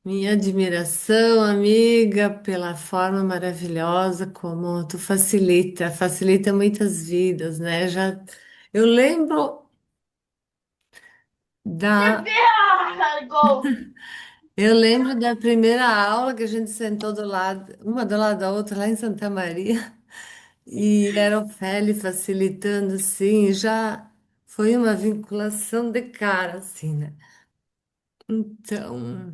minha admiração, amiga, pela forma maravilhosa como tu facilita muitas vidas, né? Já eu lembro da eu lembro da primeira aula que a gente sentou do lado, uma do lado da outra lá em Santa Maria, e era o Feli facilitando assim, já foi uma vinculação de cara assim, né? Então,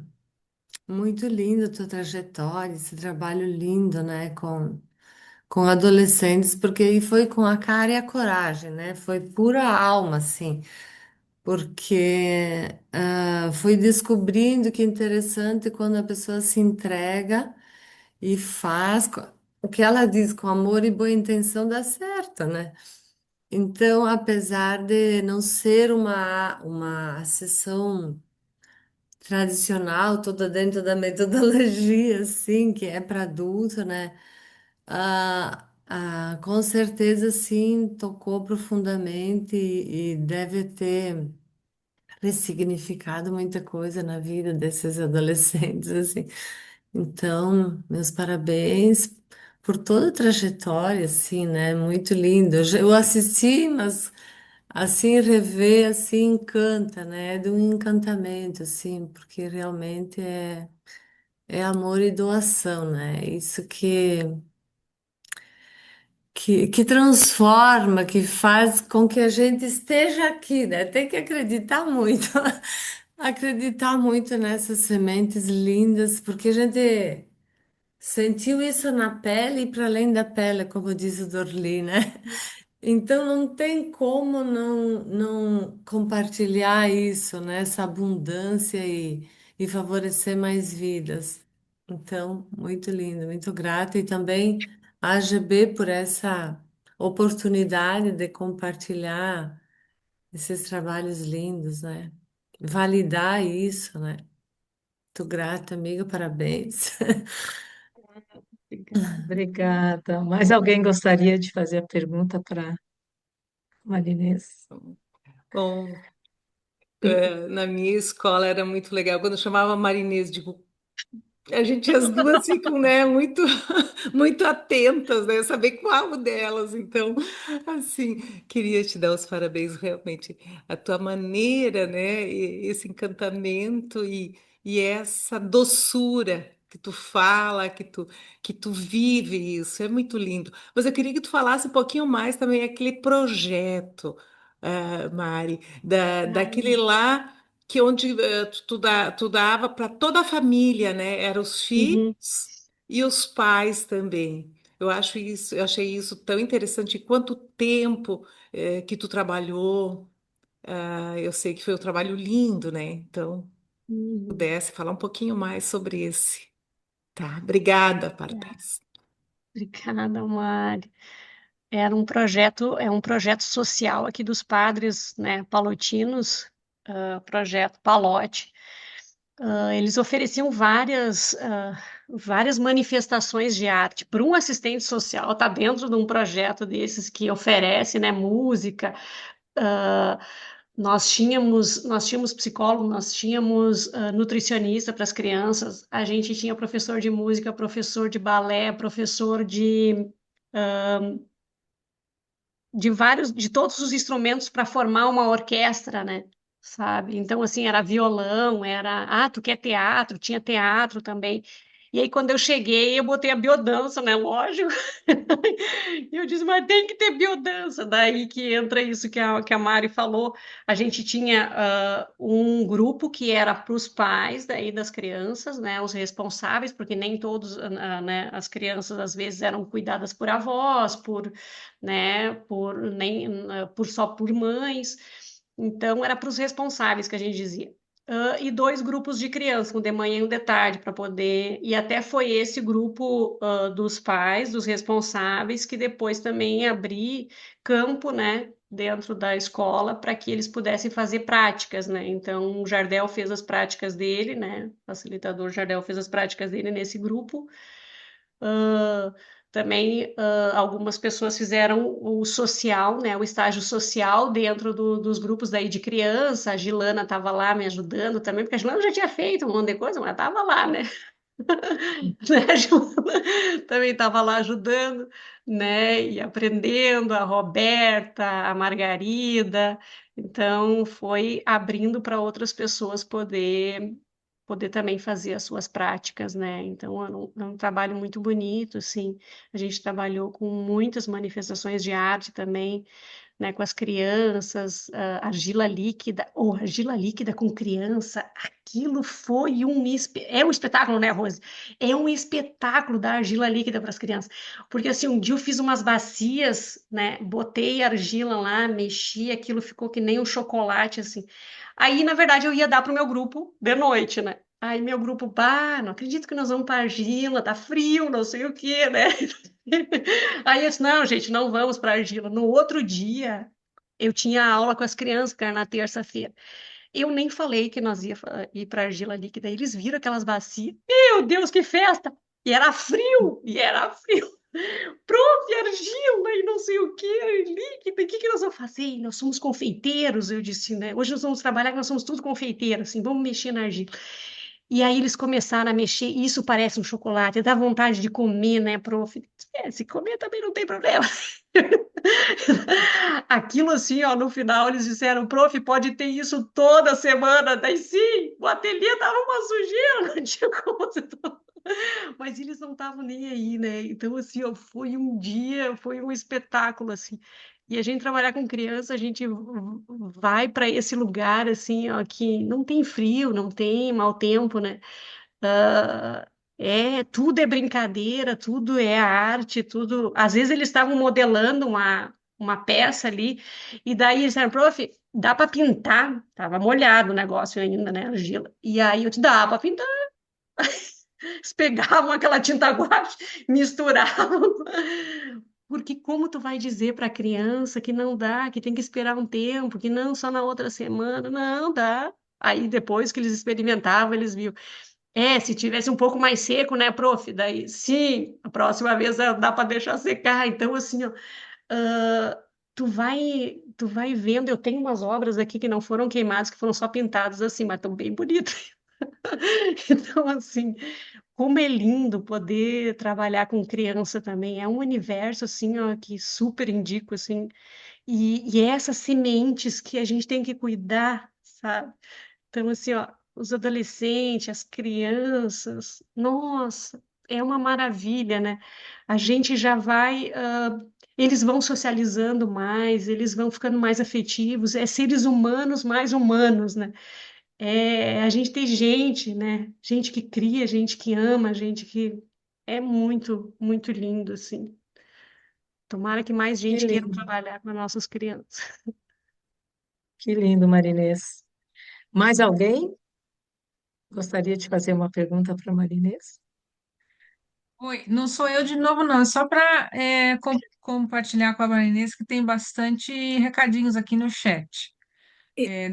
muito lindo a tua trajetória, esse trabalho lindo, né, com adolescentes, porque aí foi com a cara e a coragem, né? Foi pura alma, assim, porque foi descobrindo que é interessante quando a pessoa se entrega e faz o que ela diz com amor e boa intenção dá certo, né? Então, apesar de não ser uma sessão tradicional, toda dentro da metodologia, assim, que é para adulto, né? Com certeza, sim, tocou profundamente e deve ter ressignificado muita coisa na vida desses adolescentes, assim. Então, meus parabéns por toda a trajetória, assim, né? Muito lindo. Eu assisti, mas assim rever, assim encanta, né? É de um encantamento, assim, porque realmente é amor e doação, né? Isso que transforma, que faz com que a gente esteja aqui, né? Tem que acreditar muito, acreditar muito nessas sementes lindas, porque a gente sentiu isso na pele e para além da pele, como diz o Dorli, né? Então não tem como não compartilhar isso, né? Essa abundância e favorecer mais vidas. Então, muito lindo, muito grata e também a AGB por essa oportunidade de compartilhar esses trabalhos lindos, né? Validar isso, né? Muito grata, amiga, parabéns. Obrigada. Mais alguém gostaria de fazer a pergunta para Marinês? Bom, na minha escola era muito legal. Quando eu chamava Marinês, digo, a gente as duas ficam, né, muito muito atentas, né, saber qual delas. Então, assim, queria te dar os parabéns realmente a tua maneira, né, esse encantamento e essa doçura que tu fala, que tu vive isso, é muito lindo. Mas eu queria que tu falasse um pouquinho mais também aquele projeto, Mari, daquele lá que onde tu dava para toda a família, né? Eram os Uhum, filhos e os pais também. Eu achei isso tão interessante. Quanto tempo que tu trabalhou? Eu sei que foi um trabalho lindo, né? Então, uhum. pudesse falar um pouquinho mais sobre esse. Tá, obrigada, É, parabéns. obrigada, Mari. É um projeto social aqui dos padres, né, palotinos, projeto Palote. Eles ofereciam várias manifestações de arte. Para um assistente social, está dentro de um projeto desses que oferece, né, música. ah, nós tínhamos psicólogo, nós tínhamos nutricionista para as crianças, a gente tinha professor de música, professor de balé, professor de todos os instrumentos para formar uma orquestra, né? Sabe? Então, assim, era violão, tu quer teatro? Tinha teatro também. E aí, quando eu cheguei, eu botei a biodança, né? Lógico. E eu disse, mas tem que ter biodança. Daí que entra isso que a Mari falou. A gente tinha um grupo que era para os pais daí das crianças, né? Os responsáveis, porque nem todos, né? As crianças às vezes eram cuidadas por avós, né? Por só por mães. Então era para os responsáveis que a gente dizia. E dois grupos de crianças, um de manhã e um de tarde, para poder. E até foi esse grupo dos pais, dos responsáveis, que depois também abri campo, né, dentro da escola, para que eles pudessem fazer práticas, né? Então, o Jardel fez as práticas dele, né? O facilitador Jardel fez as práticas dele nesse grupo. Também algumas pessoas fizeram o social, né, o estágio social dentro dos grupos daí de criança. A Gilana estava lá me ajudando também, porque a Gilana já tinha feito um monte de coisa, mas estava lá, né? Né, a Gilana também estava lá ajudando, né, e aprendendo, a Roberta, a Margarida. Então, foi abrindo para outras pessoas poder também fazer as suas práticas, né? Então, é um trabalho muito bonito, assim. A gente trabalhou com muitas manifestações de arte também, né, com as crianças, argila líquida, ou argila líquida com criança, aquilo foi é um espetáculo, né, Rose? É um espetáculo da argila líquida para as crianças, porque assim, um dia eu fiz umas bacias, né, botei argila lá, mexi, aquilo ficou que nem um chocolate, assim. Aí, na verdade, eu ia dar para o meu grupo de noite, né? Aí meu grupo, pá, não acredito que nós vamos para argila, tá frio, não sei o quê, né? Aí eu disse, não, gente, não vamos para argila. No outro dia, eu tinha aula com as crianças, que era na terça-feira. Eu nem falei que nós ia ir para argila líquida. Eles viram aquelas bacias. Meu Deus, que festa! E era frio, e era frio. Prof, argila e não sei o que, líquida, o que que nós vamos fazer? Nós somos confeiteiros, eu disse, né? Hoje nós vamos trabalhar, que nós somos tudo confeiteiros, assim, vamos mexer na argila. E aí eles começaram a mexer, e isso parece um chocolate, dá vontade de comer, né, prof? Se comer também não tem problema. Aquilo assim, ó, no final eles disseram, prof, pode ter isso toda semana. Daí sim, o ateliê tava uma sujeira, não tinha como você... Mas eles não estavam nem aí, né? Então, assim, ó, foi um dia, foi um espetáculo, assim. E a gente trabalhar com criança, a gente vai para esse lugar, assim, ó, que não tem frio, não tem mau tempo, né? Ah, tudo é brincadeira, tudo é arte, tudo. Às vezes eles estavam modelando uma peça ali, e daí eles disseram, prof, dá para pintar? Tava molhado o negócio ainda, né, argila. E aí eu te dá para pintar. Eles pegavam aquela tinta guache, misturavam. Porque como tu vai dizer para a criança que não dá, que tem que esperar um tempo, que não só na outra semana? Não dá. Aí depois que eles experimentavam, eles viam. Se tivesse um pouco mais seco, né, prof? Daí, sim, a próxima vez dá para deixar secar. Então, assim, ó, tu vai vendo. Eu tenho umas obras aqui que não foram queimadas, que foram só pintadas assim, mas estão bem bonitas. Então, assim, como é lindo poder trabalhar com criança também. É um universo, assim, ó, que super indico, assim. E essas sementes que a gente tem que cuidar, sabe? Então, assim, ó, os adolescentes, as crianças, nossa, é uma maravilha, né? A gente já vai, eles vão socializando mais, eles vão ficando mais afetivos, é seres humanos mais humanos, né? A gente tem gente, né? Gente que cria, gente que ama, gente que é muito, muito lindo, assim. Tomara que mais Que gente queira lindo, trabalhar com as nossas crianças. que lindo, Marinês. Mais alguém gostaria de fazer uma pergunta para a Marinês? Oi, não sou eu de novo, não. É só para compartilhar com a Marinês que tem bastante recadinhos aqui no chat.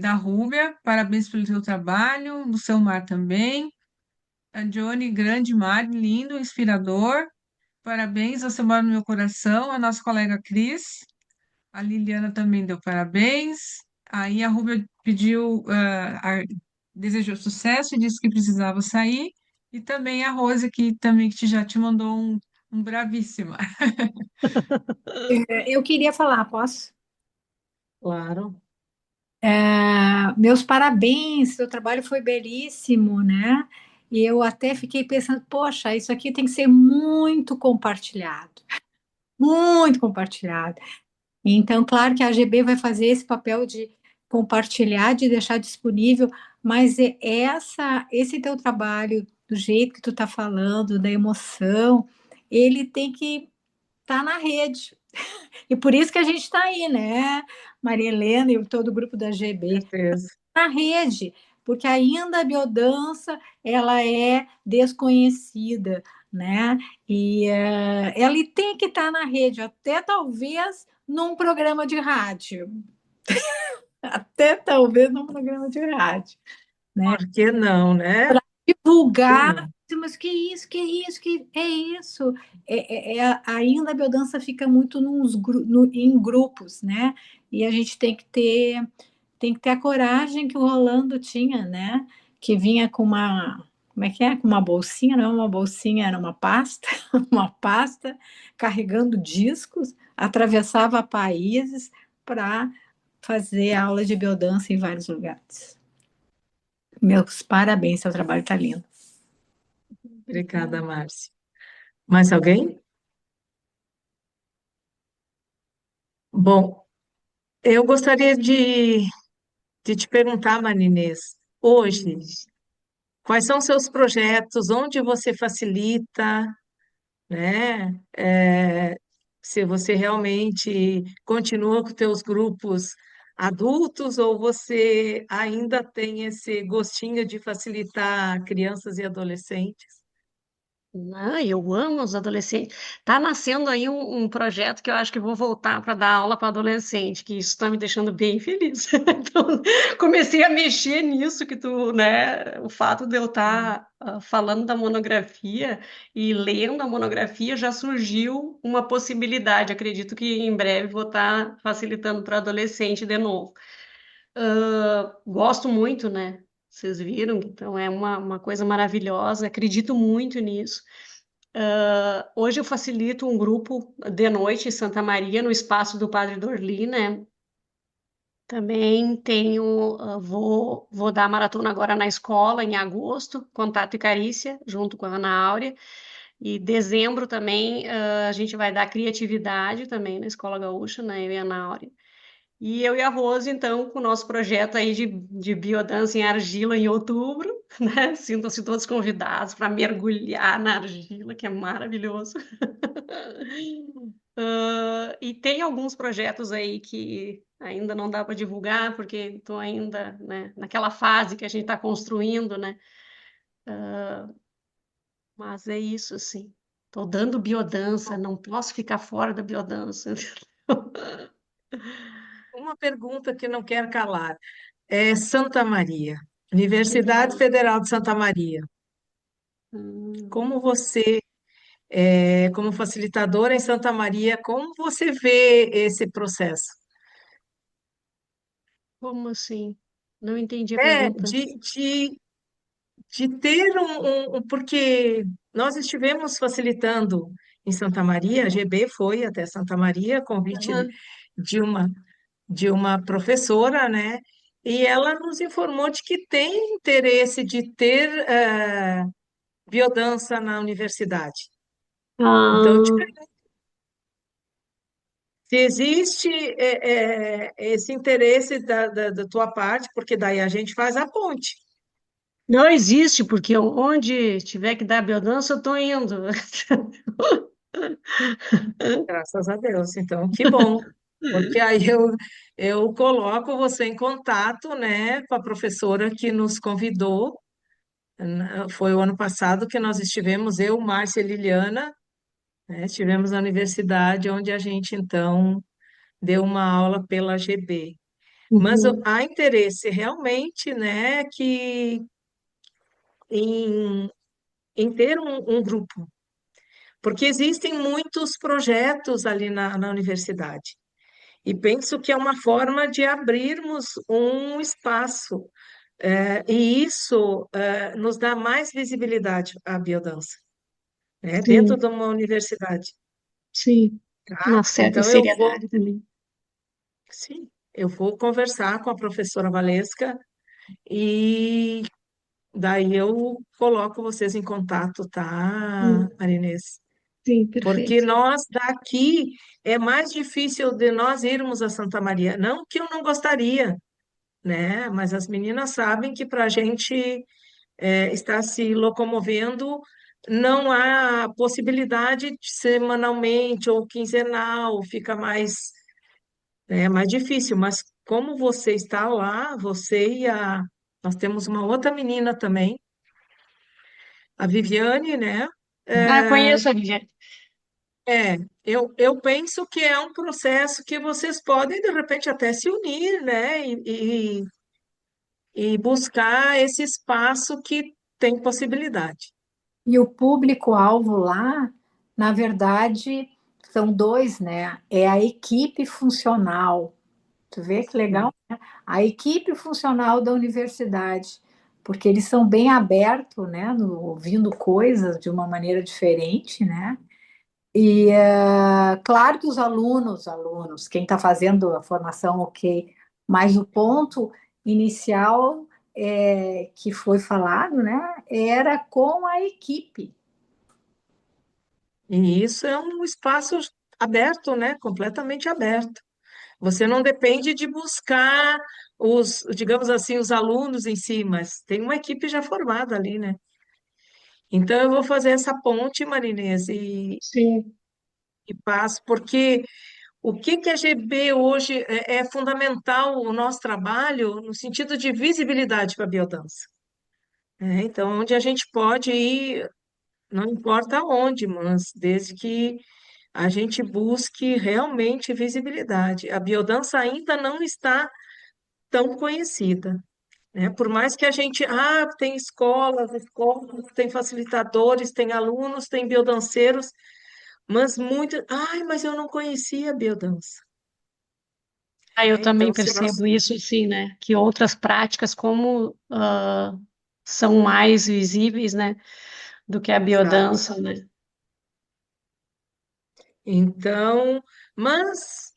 Da Rúbia, parabéns pelo teu trabalho, do seu Mar também. A Johnny, grande Mar, lindo, inspirador. Parabéns, você mora no meu coração. A nossa colega Cris, a Liliana também deu parabéns. Aí a Rúbia pediu, desejou sucesso e disse que precisava sair. E também a Rose, que também já te mandou um bravíssima. Eu queria falar, posso? Claro. Meus parabéns, seu trabalho foi belíssimo, né? E eu até fiquei pensando, poxa, isso aqui tem que ser muito compartilhado, muito compartilhado. Então, claro que a AGB vai fazer esse papel de compartilhar, de deixar disponível, mas esse teu trabalho, do jeito que tu tá falando, da emoção, ele tem que estar na rede. E por isso que a gente está aí, né, Maria Helena e todo o grupo da AGB Certeza. na rede, porque ainda a biodança ela é desconhecida, né? E ela tem que estar na rede, até talvez num programa de rádio, até talvez num programa de rádio, né? Por que não, né? Por que Divulgar não? mas que isso, que isso, que é isso? Ainda a biodança fica muito em grupos, né? E a gente tem que ter a coragem que o Rolando tinha, né? Que vinha com uma, como é que é? Com uma bolsinha, não é uma bolsinha, era uma pasta, uma pasta, carregando discos, atravessava países para fazer aula de biodança em vários lugares. Meus parabéns, seu trabalho está lindo. Obrigada, Márcia. Mais alguém? Bom, eu gostaria de te perguntar, Marinês, hoje, quais são seus projetos, onde você facilita, né? Se você realmente continua com teus grupos adultos ou você ainda tem esse gostinho de facilitar crianças e adolescentes? Ah, eu amo os adolescentes. Tá nascendo aí um projeto que eu acho que vou voltar para dar aula para adolescente, que isso está me deixando bem feliz. Então, comecei a mexer nisso que tu, né? O fato de eu estar falando da monografia e lendo a monografia já surgiu uma possibilidade. Acredito que em breve vou estar facilitando para adolescente de novo. Gosto muito, né? Vocês viram, então é uma coisa maravilhosa, acredito muito nisso. Hoje eu facilito um grupo de noite em Santa Maria, no espaço do Padre Dorli, né? Também tenho, vou dar maratona agora na escola, em agosto, Contato e Carícia, junto com a Ana Áurea. E dezembro também, a gente vai dar criatividade também na Escola Gaúcha, né? Eu e a Ana Áurea. E eu e a Rose, então, com o nosso projeto aí de biodança em argila em outubro, né? Sintam-se todos convidados para mergulhar na argila, que é maravilhoso. E tem alguns projetos aí que ainda não dá para divulgar, porque estou ainda, né, naquela fase que a gente está construindo, né? Mas é isso, assim. Estou dando biodança, não posso ficar fora da biodança. Uma pergunta que não quer calar. É Santa Maria, Universidade Federal de Santa Maria. Hum, Como você, como facilitadora em Santa Maria, como você vê esse processo? como assim? Não entendi a É, pergunta. de ter porque nós estivemos facilitando em Santa Maria, a GB foi até Santa Maria, convite Aham. de uma, de uma professora, né? E ela nos informou de que tem interesse de ter biodança na universidade. Então, eu te Ah, pergunto se existe esse interesse da tua parte, porque daí a gente faz a ponte. não existe, porque onde tiver que dar biodança, eu estou indo. Graças a Deus. Então, que bom. Porque aí eu coloco você em contato, né, com a professora que nos convidou. Foi o ano passado que nós estivemos, eu, Márcia e Liliana, né, estivemos na universidade onde a gente, então, deu uma aula pela GB. Mas Uhum. há interesse realmente, né, em, em ter um grupo, porque existem muitos projetos ali na universidade. E penso que é uma forma de abrirmos um espaço, e isso nos dá mais visibilidade à biodança, né, dentro Sim, de uma universidade, sim. tá? Uma certa Então seriedade também. sim, eu vou conversar com a professora Valesca e daí eu coloco vocês em contato, tá, Hum, Marinês? sim, Porque perfeito. nós daqui é mais difícil de nós irmos a Santa Maria. Não que eu não gostaria, né? Mas as meninas sabem que para a gente estar se locomovendo, não há possibilidade de semanalmente ou quinzenal, fica mais difícil. Mas como você está lá, você e a. Nós temos uma outra menina também, a Viviane, né? Ah, É, conheço a Viviane. eu penso que é um processo que vocês podem, de repente, até se unir, né? E buscar esse espaço que tem possibilidade. E o público-alvo lá, na verdade, são dois, né? É a equipe funcional. Tu vê que legal, né? A equipe funcional da universidade, porque eles são bem abertos, né? Ouvindo coisas de uma maneira diferente, né? E claro que os alunos, quem está fazendo a formação, ok, mas o ponto inicial que foi falado, né, era com a equipe. E isso é um espaço aberto, né? Completamente aberto. Você não depende de buscar os, digamos assim, os alunos em si, mas tem uma equipe já formada ali, né? Então eu vou fazer essa ponte, Marinês, Sim. e passo, porque o que que a GB hoje é fundamental o nosso trabalho no sentido de visibilidade para a biodança. Então, onde a gente pode ir, não importa onde, mas desde que a gente busque realmente visibilidade. A biodança ainda não está tão conhecida, né? Por mais que a gente, tem escolas, tem facilitadores, tem alunos, tem biodanceiros, mas muito, mas eu não conhecia a biodança. Eu também Então, se nós, percebo isso, sim, né? Que outras práticas, como são mais visíveis, né? Do que a exato. biodança, né? Então, mas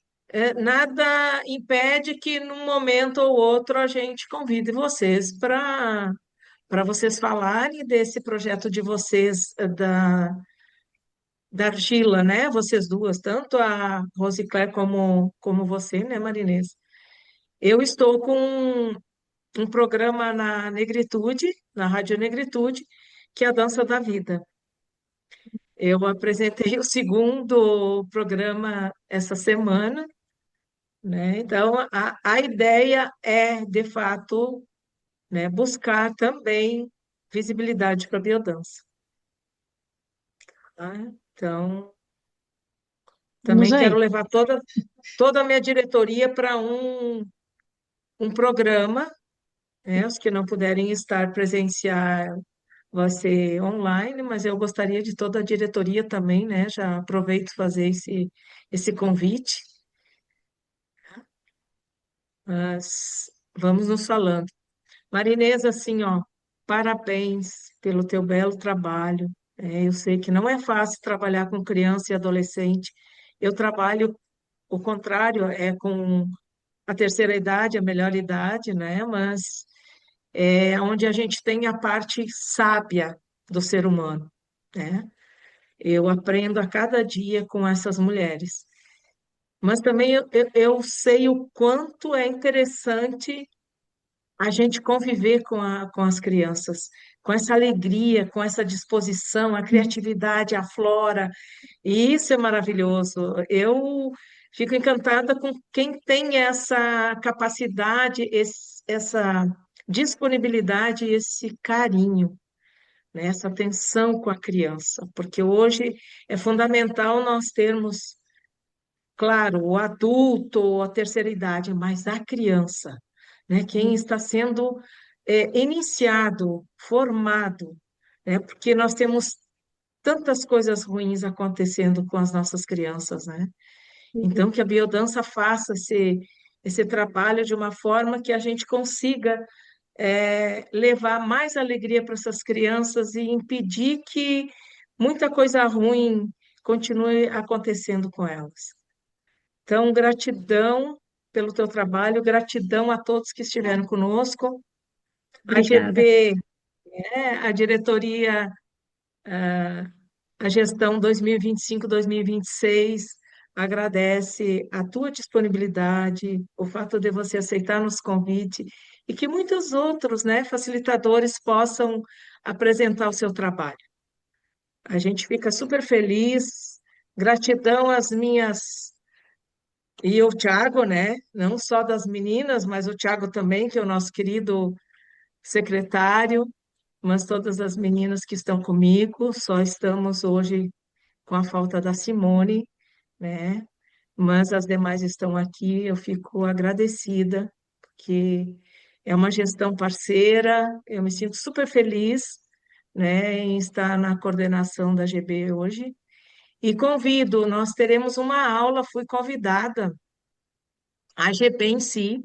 nada impede que num momento ou outro a gente convide vocês para vocês falarem desse projeto de vocês da argila, né? Vocês duas, tanto a Rosicler como você, né, Marinês? Eu estou com um programa na Negritude, na Rádio Negritude, que é a Dança da Vida. Eu apresentei o segundo programa essa semana, né? Então, a ideia é, de fato, né, buscar também visibilidade para a biodança, tá? Então, Vamos também quero aí. levar toda a minha diretoria para um programa, né? Os que não puderem estar presencial vai ser online, mas eu gostaria de toda a diretoria também, né? Já aproveito fazer esse convite, mas vamos nos falando. Marinês, assim, ó, parabéns pelo teu belo trabalho. Eu sei que não é fácil trabalhar com criança e adolescente. Eu trabalho, o contrário, com a terceira idade, a melhor idade, né? Mas é onde a gente tem a parte sábia do ser humano, né? Eu aprendo a cada dia com essas mulheres. Mas também eu sei o quanto é interessante a gente conviver com as crianças, com essa alegria, com essa disposição, a criatividade aflora, e isso é maravilhoso. Eu fico encantada com quem tem essa capacidade, essa disponibilidade, esse carinho, né, essa atenção com a criança, porque hoje é fundamental nós termos, claro, o adulto, a terceira idade, mas a criança, né, quem está sendo iniciado, formado, né, porque nós temos tantas coisas ruins acontecendo com as nossas crianças, né? Então, Uhum. que a biodança faça esse trabalho de uma forma que a gente consiga levar mais alegria para essas crianças e impedir que muita coisa ruim continue acontecendo com elas. Então, gratidão pelo teu trabalho, gratidão a todos que estiveram conosco. A Obrigada. GB, a diretoria, a gestão 2025-2026 agradece a tua disponibilidade, o fato de você aceitar nos convite e que muitos outros, né, facilitadores possam apresentar o seu trabalho. A gente fica super feliz, gratidão às minhas e o Tiago, né, não só das meninas, mas o Tiago também, que é o nosso querido secretário, mas todas as meninas que estão comigo, só estamos hoje com a falta da Simone, né? Mas as demais estão aqui, eu fico agradecida, porque é uma gestão parceira, eu me sinto super feliz, né, em estar na coordenação da GB hoje. E convido, nós teremos uma aula, fui convidada, a GB em si,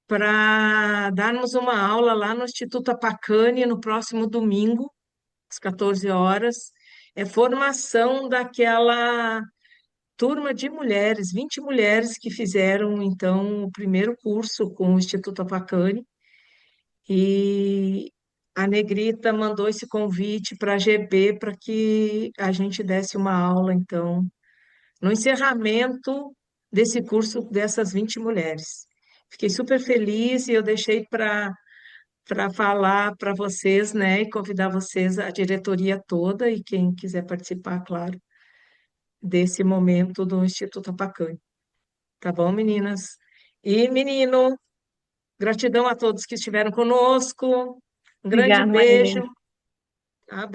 para darmos uma aula lá no Instituto Apacani no próximo domingo, às 14 horas. É formação daquela turma de mulheres, 20 mulheres que fizeram, então, o primeiro curso com o Instituto Apacani. E a Negrita mandou esse convite para a GB para que a gente desse uma aula, então, no encerramento desse curso dessas 20 mulheres. Fiquei super feliz e eu deixei para falar para vocês, né, e convidar vocês, a diretoria toda e quem quiser participar, claro, desse momento do Instituto Apacani. Tá bom, meninas? E menino, gratidão a todos que estiveram conosco. Um grande Obrigada, beijo. Marilene. Tá?